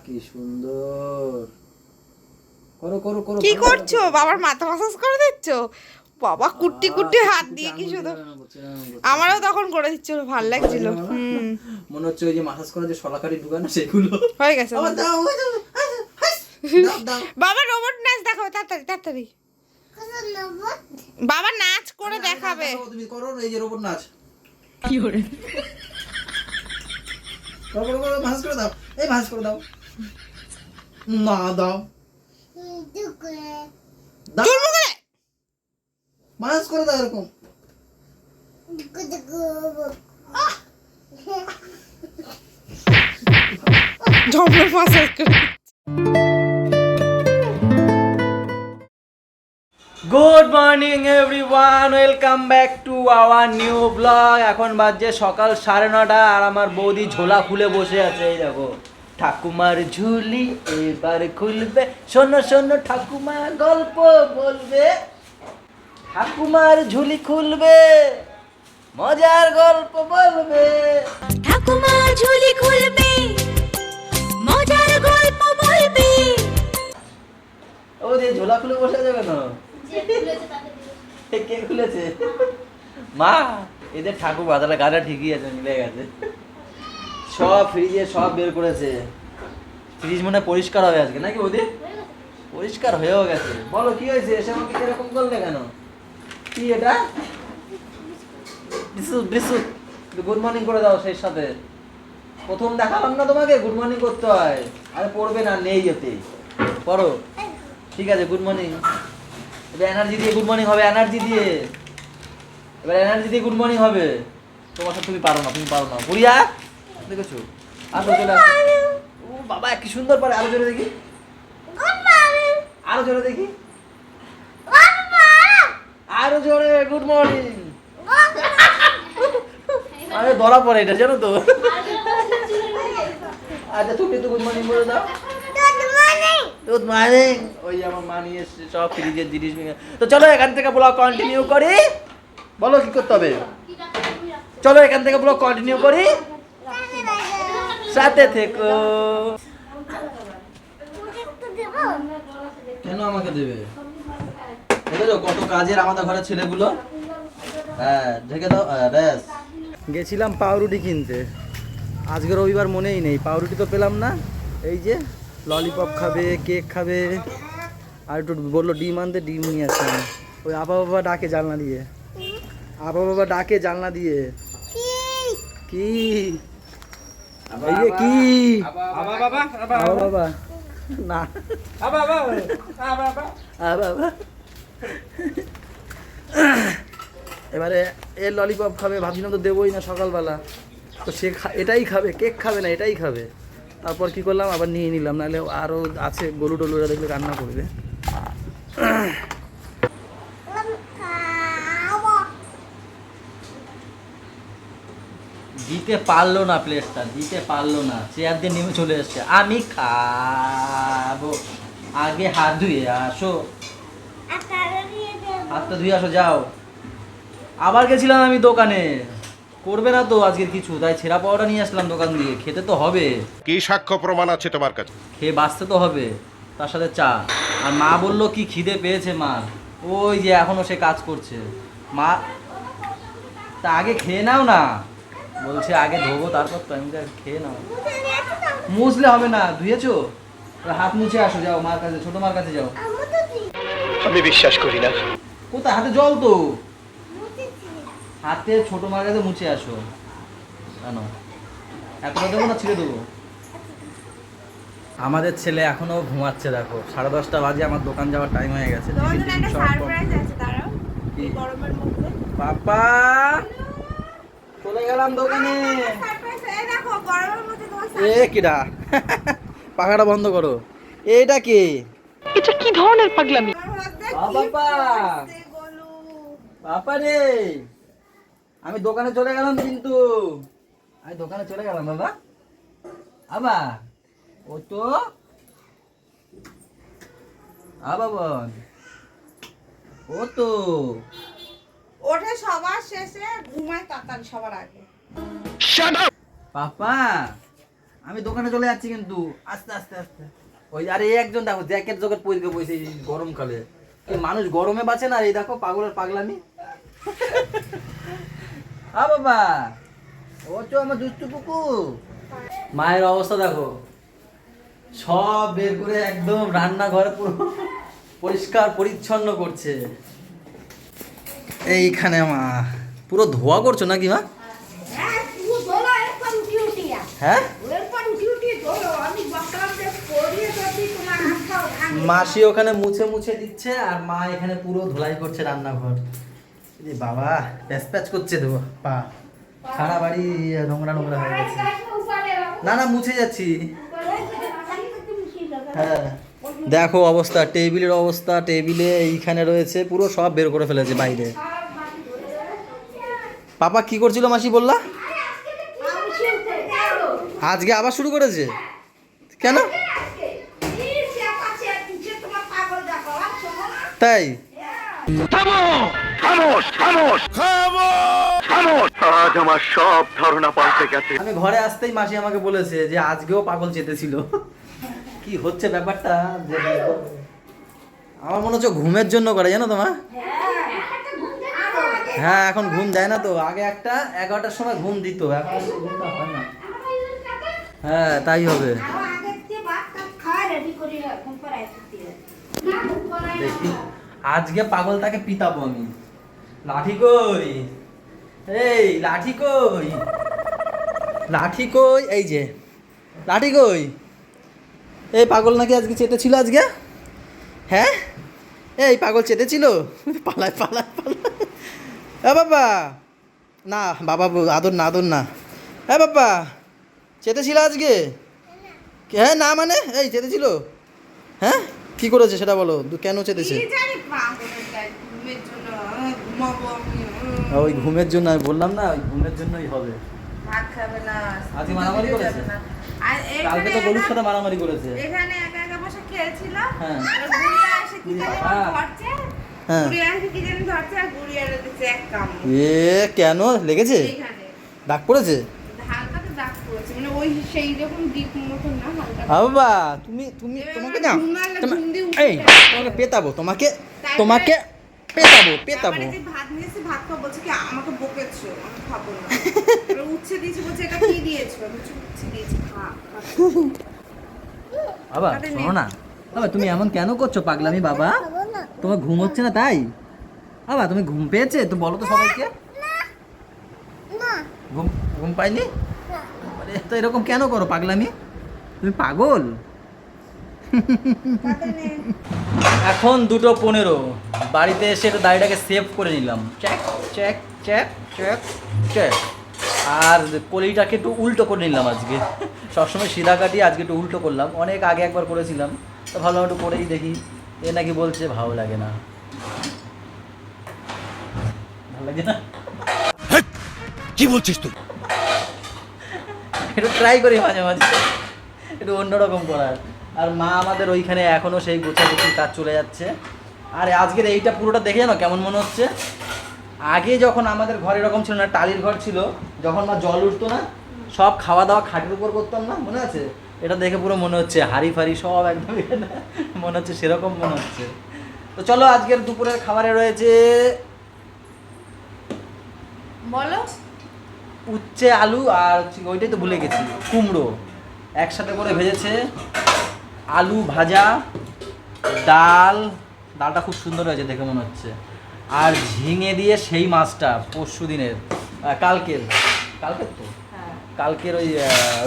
কি সুন্দর। করো করো করো। কি করছো? বাবার মাথা মাসাজ করে দিচ্ছ? বাবা কুটি কুটি হাত দিয়ে কি শুধু। আমারও তখন করে দিচ্ছ, ভালো লাগছিল। মনে হচ্ছে ওই যে মাসাজ করে যে সলাকারি দোকান সেগুলো হয়ে গেছে। আবার দাও দাও। বাবা রোবট নাচ দেখাবে, তাড়াতাড়ি তাড়াতাড়ি। বাবা নাচ করে দেখাবে। তুমি করো এই যে রোবট নাচ। কি করে? করো করো মাসাজ করে দাও। এই মাসাজ করে দাও। না দাও। চুল মুখে মাসাজ করে দাও এরকম। ঝমড়ে মাসাজ করে। Good morning everyone, welcome back to our new blog. এখন বাজে সকাল 9:30 আর আমার বৌদি ঝোলা খুলে বসে আছে। এই দেখো, ঠাকুমার ঝুলি এবার খুলবে, শোনো শোনো ঠাকুমা গল্প বলবে। ঠাকুমার ঝুলি খুলবে, মজার গল্প বলবে। ঠাকুমা ঝুলি খুলবে, মজার গল্প বলবে। ও যে ঝোলা খুলে বসে যাবে না, কে খুলেছে? মা, এদের ঠাকুর বাজারে গাড়া ঠিকই আছে, মিলে গেছে। সব ফ্রিজে সব বের করেছে। ফ্রিজ মনে হয় পরিষ্কার হবে আজকে নাকি? ওদের পরিষ্কার হয়েও গেছে। বলো কি হয়েছে? এসে আমাকে এরকম করলে কেন? কি এটা? বিশুদ্ধ বিশুদ্ধ গুড মর্নিং করে দাও। সেই সাথে প্রথম দেখালাম না তোমাকে গুড মর্নিং করতে হয়। আরে পড়বে না, নেই যেতে পড়ো। ঠিক আছে, গুড মর্নিং। এবার এনার্জি দিয়ে গুড মর্নিং হবে, এনার্জি দিয়ে। এবার এনার্জি দিয়ে গুড মর্নিং হবে। তোমার সাথে তুমি পারো না, তুমি পারো না। বুড়িয়া দেখেছো? আসো চলে আসো। ও বাবা কি সুন্দর পারে। আরো জোরে দেখি, আরো জোরে দেখি, আরো জোরে গুড মর্নিং। আরে ধরা পড়ে এটা, জানো তো। আচ্ছা তুমি তো গুড মর্নিং বলে দাও। Good morning. ওই আমার মা নিয়ে এসছে সব ফ্রিজের জিনিস। তো চলো এখান থেকে ব্লগ কন্টিনিউ করি। বলো কি করতে হবে? চলো এখান থেকে ব্লগ কন্টিনিউ করি, সাথে থেকো। কেন আমাকে দেবে? দেখেছো কত কাজের আমাদের ঘরের ছেলেগুলো। হ্যাঁ ঢেকে দাও। ব্যাস। গেছিলাম পাউরুটি কিনতে, আজকে রবিবার মনেই নেই। পাউরুটি তো পেলাম না। এই যে ললিপপ খাবে, কেক খাবে, আর একটু বললো ডিম আনতে, ডিম নিয়ে আসলাম। ওই আপা বাবা ডাকে জানলা দিয়ে, আপা বাবা ডাকে জানলা দিয়ে। কি এই যে কি বাবা না বাবা। এবারে এর ললিপপ খাবে, ভাবছিলাম তো দেবোই না সকালবেলা। তো সে এটাই খাবে, কেক খাবে না, এটাই খাবে। তারপর কি করলাম, আবার নিয়ে নিলাম, নাহলে আরও আছে গরু টলুরা দেখলে কান্না করবে। দিতে পারলো না, প্লেটটা দিতে পারলো না, চেয়ার দিয়ে নেমে চলে এসছে। আমি খাবো। আগে হাত ধুয়ে আসো, হাতটা ধুয়ে আসো, যাও। আবার গেছিলাম আমি দোকানে, করবে না তো আজকে কিছু, তাই ছেঁড়া পাওয়াটা নিয়ে আসলাম দোকান দিয়ে। খেতে তো হবে, কি সাক্ষ্য প্রমাণ আছে তোমার কাছে? খেয়ে বাঁচতে তো হবে, তার সাথে চা। আর মা বললো কি খিদে পেয়েছে মা, ওই যে এখনো সে কাজ করছে। মা তা আগে খেয়ে নাও না, বলছে আগে ধোবো তারপর তো। আমি খেয়ে নাও। মুছলে হবে না, ধুয়েছো? হাত মুছে আসো, যাও মার কাছে, ছোট মার কাছে যাও। আমি বিশ্বাস করি না। কোথায়? হাতে জল তো, হাতে ছোট মার কাছে মুছে আসো। কেন এতটা দেবো না, ছিঁড়ে দেবো? আমাদের ছেলে এখনো ঘুমাচ্ছে। দেখো 10:30 বাজে, আমার দোকান যাওয়ার টাইম হয়ে গেছে। পাপা চলে গেলাম দোকানে। এ কিডা? পাখাটা বন্ধ করো। এইটা কি? এটা কি ধরনের পাগলামি? বাবা বাবা রে, আমি দোকানে চলে গেলাম কিন্তু। আমি দোকানে চলে গেলাম বাবা। বাবা ও তো বাবা, ও তো ওঠে সবার শেষে, ঘুমায় তাড়াতাড়ি সবার আগে। পাপা। আমি দোকানে চলে যাচ্ছি কিন্তু আস্তে আস্তে আস্তে। ওই আরে এই একজন দেখো জ্যাকেট জগৎ পরিকে বসে গরমকালে, এই মানুষ গরমে বাঁচে না। এই দেখো পাগলের পাগলামি। আ বাবা, ও তো আমার দুষ্টু কুকু। মায়ের অবস্থা দেখো, সব বের করে একদম রান্নাঘর পুরো পরিষ্কার পরিচ্ছন্ন করছে। এইখানে মা পুরো ধোয়া করছো নাকি মা? হ্যাঁ, মাসি ওখানে মুছে মুছে দিচ্ছে আর মা এখানে পুরো ধোলাই করছে রান্নাঘর। বাবা প্যাচ প্যাচ করছে তো পা, সারা বাড়ি নোংরা নোংরা হয়ে গেছে। না না মুছে যাচ্ছি। হ্যাঁ দেখো অবস্থা, টেবিলের অবস্থা, টেবিলে এইখানে রয়েছে পুরো সব বের করে ফেলেছে বাইরে। পাপা কি করছিল মাসি বললা? আজকে আবার শুরু করেছে কেন? তাই আজ আমার সব ধারণা পাল্টে গেছে। আমি ঘরে আসতেই মাসি আমাকে বলেছে যে আজকেও পাগল চেতেছিল। কি হচ্ছে ব্যাপারটা যে আমার মনে হচ্ছে ঘুমের জন্য করে, জানো তো মা? হ্যাঁ এখন ঘুম দেয় না তো, আগে একটা 11টার সময় ঘুম দিত, এখন ঘুমটা হয় না। হ্যাঁ তাই হবে। দেখি আজকে পাগলটাকে পিটাবো আমি। লাঠি কই, এই লাঠি কই, লাঠি কই, এই যে লাঠি কই। এই পাগল নাকি আজকে চেটেছিল আজকে? হ্যাঁ এই পাগল চেটেছিল, পালায় পালায় পালায়। হ্যাঁ বাবা, না বাবা আদর না আদর না। হ্যাঁ বাবা চেতেছিল আজকে? হ্যাঁ না মানে এই চেতেছিল? হ্যাঁ কি করেছে সেটা বলো, কেন চেতেছে? ওই ঘুমের জন্য আমি বললাম না, ওই ঘুমের জন্যই হবে। ভাত খাবে না, আজকে মারামারি করেছে, আর কালকে তো গরুর সাথে মারামারি করেছে। এখানে একা একা বসে খেলছিল। হ্যাঁ গুড়িয়া এসে কি জানি ধরছে, গুড়িয়া এসে কি জানি ধরছে আর গুড়িয়া দিচ্ছে এক কামড়। এ কেন লেগেছে? এখানে দাগ পড়েছে? হালকা তো দাগ পড়েছে, মানে ওই সেই রকম ডিপ মতন না, হালকা। বাবা তুমি তুমি তোমাকে না এই তোমাকে পেতাবো, তোমাকে তোমাকে পেতাবো পেতাবো। তারপরে যে ভাত নিয়েছে, ভাত খাবো বলছে কি আমাকে বকেছো, আমি খাবো না। এবার উচ্ছে দিয়েছে, বলছে এটা কি দিয়েছো? আমি বলছি উচ্ছে দিয়েছি, খা। বাবা শোনো না, বাবা তুমি এমন কেন করছো পাগলামি? বাবা তোমার ঘুম হচ্ছে না তাই? বাবা তুমি ঘুম পেয়েছে তো বলো তো সবাইকে। ঘুম ঘুম পাইনি? আরে তো এরকম কেন করো পাগলামি? তুমি পাগল। এখন 2:15, বাড়িতে এসে একটু দাড়িটাকে সেভ করে নিলাম, check check check check check. আর কলিটাকে একটু উল্টো করে নিলাম আজকে। সবসময় সিধা কাটি, আজকে একটু উল্টো করলাম। অনেক আগে একবার করেছিলাম, তো ভাবলাম একটু করেই দেখি। এ নাকি বলছে ভালো লাগে না, ভালো লাগে না। কি বলছিস তুই? একটু ট্রাই করি মাঝে মাঝে একটু অন্যরকম করার। আর মা আমাদের ওইখানে এখনও সেই গোছাগুছি কাজ চলে যাচ্ছে। আর আজকের এইটা পুরোটা দেখে জানো কেমন মনে হচ্ছে? আগে যখন আমাদের ঘর এরকম ছিল না, টালির ঘর ছিল, যখন মা জল উঠতো না, সব খাওয়া দাওয়া খাটের উপর করতাম না, মনে আছে? এটা দেখে পুরো মনে হচ্ছে হাড়ি ফাড়ি সব একদম মনে হচ্ছে, সেরকম মনে হচ্ছে। তো চলো আজকের দুপুরের খাবারে রয়েছে বলো উচ্ছে আলু আর ওইটাই তো ভুলে গেছি, কুমড়ো একসাথে করে ভেজেছে, আলু ভাজা, ডাল, ডালটা খুব সুন্দর হয়েছে দেখে মনে হচ্ছে। আর ঝিঙে দিয়ে সেই মাছটা পরশু দিনের, কালকের তো কালকের ওই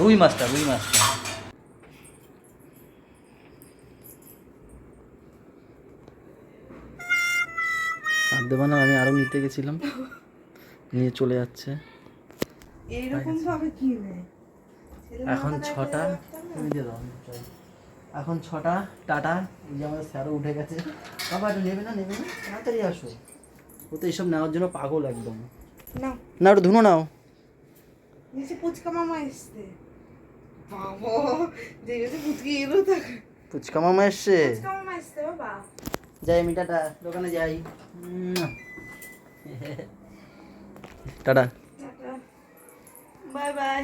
রুই মাছটা আর দেবো না, আমি আরও নিতে গেছিলাম, নিয়ে চলে যাচ্ছে। এইরকম ভাবে কি এখন 6টা, তুমি দিয়ে দাও, এখন 6টা, টাটা। এই যে আমাদের স্যারও উঠে গেছে। বাবা একটু নেবে না তাড়াতাড়ি আসো। ও তো এইসব নেওয়ার জন্য পাগল একদম। নাও না একটু ধুনো নাও। নিচে পুচকা মামা এসছে। বাবা দেখেছে পুচকি এলো, থাকে ফুচকা মামা এসছে। পুচকা মামা এসছে বাবা। যাই আমি, টাটা, দোকানে যাই। টাটা। Bye bye.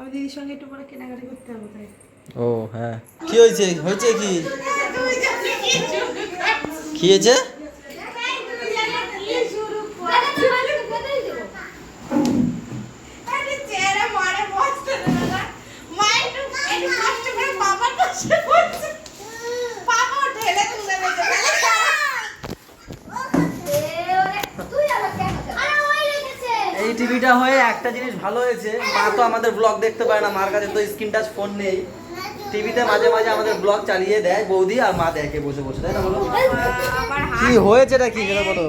আমি দিদির সঙ্গে একটু পরে কেনাকাটি করতে হবে তাই। ও হ্যাঁ, কি হয়েছে হয়েছে কি কি হয়েছে? এই টিভিটা হয়ে একটা জিনিস ভালো হয়েছে, মা তো আমাদের ব্লগ দেখতে পারে না, মার কাছে তো স্ক্রিন টাচ ফোন নেই। টিভিতে মাঝে মাঝে আমাদের ব্লগ চালিয়ে দেয় বৌদি, আর মা দেখে বসে বসে, তাই না বলো? কি হয়েছে এটা কি সেটা বলো।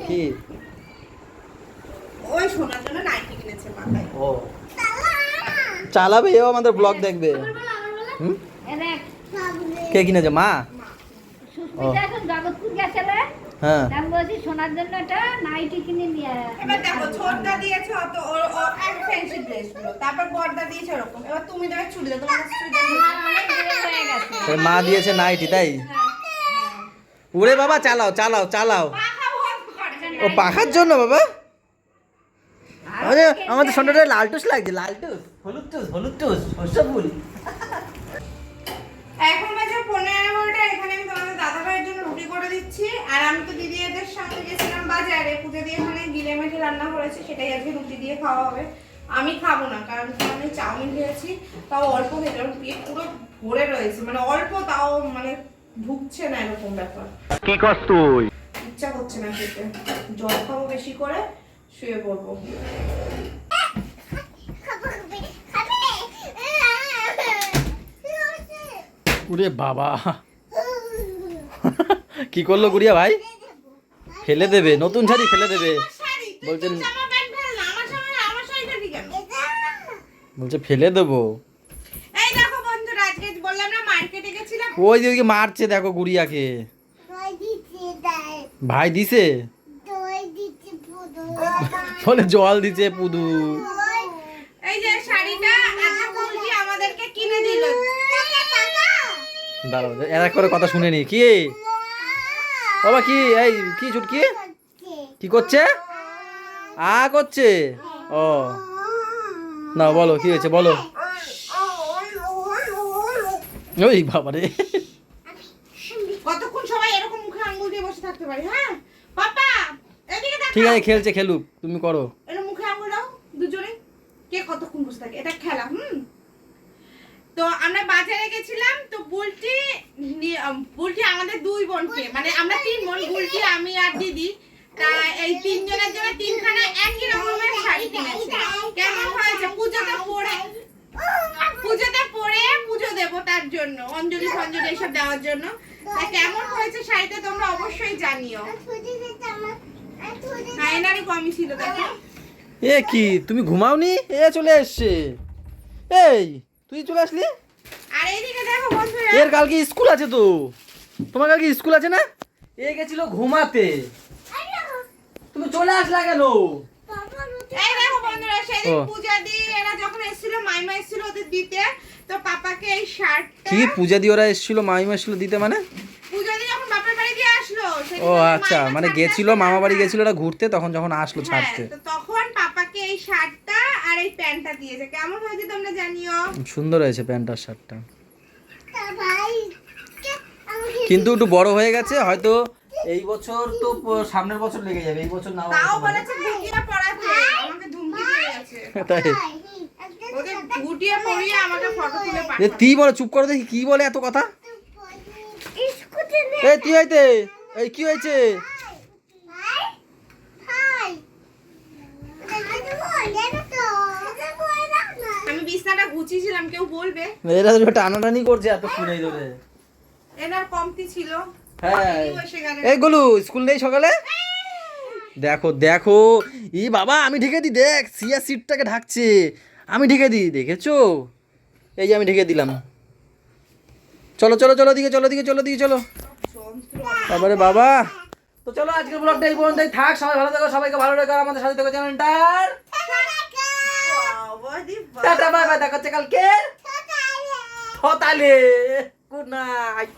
কি ওই শোনার জন্য নাইটি কিনেছে মাথায়। ও চালাবে, এও আমাদের ব্লগ দেখবে। হুম, কে কিনেছে? মা। ও এখন জগৎপুর গেছিল, হ্যাঁ, আমি বলছি শোনার জন্য একটা নাইটি কিনে নিয়ে আয়। এবার দেখো ছোটদা দিয়েছে অত ও এক ফ্যান্সি ড্রেস গুলো, তারপর বড়দা দিয়েছে এরকম, এবার তুমি দেবে চুড়িদার, তোমার কাছে চুড়িদার নেই। অনেক দেরি হয়ে গেছে। তাই মা দিয়েছে নাইটি, তাই? ওরে বাবা, চালাও চালাও চালাও। পাখা বন্ধ করে। ও পাখার জন্য বাবা? আরে আমাদের সন্ধ্যাটা লালটুস লাগছে, লালটুস, হলুদ টুস, হলুদ টুস, সরষে ফুল। এখন বাজে 15:15, এখানে আমি তোমাদের দাদা ভাইয়ের জন্য রুটি করে দিচ্ছি। আর আমি তো দিদি এদের সঙ্গে গেছিলাম বাজারে, পুজো দিয়ে এখানে গিলে মেটে রান্না করেছি, সেটাই আজকে রুটি দিয়ে খাওয়া হবে। আমি খাবো না, কারণ কি আমি চাউমিন খেয়েছি, তাও অল্প খেতে, কারণ পেট পুরো ভরে রয়েছে, মানে অল্প, তাও মানে ঢুকছে না, এরকম ব্যাপার। কি করছ তুই? ইচ্ছা করছে না খেতে, জল খাবো বেশি করে, শুয়ে পড়বো। ওরে বাবা, কি করলো গুড়িয়া ভাই? ফেলে দেবে, নতুন শাড়ি ফেলে দেবে বলছেন, বলছে ফেলে দেবো। এই দেখো বন্ধুরা, আজকে বললাম না মার্কেটে গেছিলাম, ওই যে ওইদিকে মারছে দেখো গুড়িয়াকে। ভাই দিছে, বলে জল দিছে পুদু। এই যে শাড়িটা আজকে বলছি আমাদেরকে কিনে দিল। দাঁড়াও এক করে কথা শুনে নি। কি বাবা, কি এই কি ছুটকি কি করছে? আ করছে। ও না, বলো কি হয়েছে বলো। ওই বাবা রে, কতক্ষণ সবাই এরকম মুখে আঙ্গুল দিয়ে বসে থাকতে পারে? হ্যাঁ পাপা, এদিকে দেখো। ঠিক আছে খেলছে খেলুক, তুমি করো। এর মুখে আঙ্গুল দাও দুজনে, কে কতক্ষণ বসে থাকে, এটা খেলা। তো আমরা বাজারে গেছিলাম, তো বুলটি আমাদের দুই বোনকে, মানে আমরা 3 বোন, বুলটি, আমি আর দিদি, তা এই 3 জনের জন্য 3খানা একই রকমের শাড়ি কিনেছে। কেমন হয়েছে? পুজোতে পরে পুজো দেবো, তার জন্য অঞ্জলি ফঞ্জলি এসব দেওয়ার জন্য। তা কেমন হয়েছে শাড়িটা তোমরা অবশ্যই জানিও। হ্যাঁ, এনারই কমই ছিল, দেখো। এ কি তুমি ঘুমাওনি? এ চলে এসছে। এই তুই চলে আসলি? আর এইদিকে দেখো বন্ধুরা, এর কালকে স্কুল আছে তো, তোমার কালকে স্কুল আছে না? এ গেছিল ঘুমাতে, তুমি চলে আসলা কেন? এই দেখো বন্ধুরা, সেদিন ও। পূজা দিয়ে এরা যখন এসেছিল, মাইমা এসেছিল ওদের দিতে, তো পাপাকে এই শার্টটা, কি পূজা দিয়ে ওরা এসেছিল, মামিমা এসেছিল দিতে মানে? পূজা দিয়ে যখন বাপের বাড়ি দিয়ে আসলো, সেদিন ও যখন আচ্ছা, মাইমা মানে শার্টটা গেছিল মামা বাড়ি গেছিল ওরা ঘুরতে, তখন যখন আসলো হ্যাঁ, ছাড়তে। তো তখন পাপাকে এই শার্টটা আর এই প্যান্টটা দিয়েছে। কেমন হয়েছে তোমরা জানিও। সুন্দর হয়েছে প্যান্ট আর শার্টটা, কিন্তু একটু বড় হয়ে গেছে হয়তো। এই বছর তো সামনের বছর লেগে যাবে, এই বছর নাও তাও হতে পারে। বলেছে গুটিয়ে পড়াতে, আমাকে ধুমকি দিয়ে গেছে। তাই ওকে গুটিয়ে পড়িয়ে আমাকে ফটো তুলে এ পাঠাবে। তুই বলে, চুপ করো দেখি, কি বলে এত কথা? এই তুই হইতে, এই কি হয়েছে? আমি বিছনাটা গুছিয়েছিলাম, কেউ বলবে? এরা তো টানাটানি করছে এত শুনেই ধরে। এনার কমতি ছিল। হ্যাঁ, দিদিও এসে গেলেন। এই গুলু স্কুল নেই সকালে? দেখো দেখো, ই বাবা আমি ঢেকে দিই, দেখ সিয়া সিটটাকে ঢাকছে, আমি ঢেকে দিই, দেখেছো? এই যে আমি ঢেকে দিলাম। চলো চলো চলো দিকে, চলো দিকে, চলো দিকে, চলো। তারপরে বাবা, তো চলো আজকের ব্লগটা এই পর্যন্তই থাক। সবাই ভালো থাকো, সবাইকে ভালো রেখো, আমাদের সাথে থাকো চ্যানেলটার। টাটা বাই বাই, দেখা হচ্ছে কালকে। তাহলে গুড নাইট।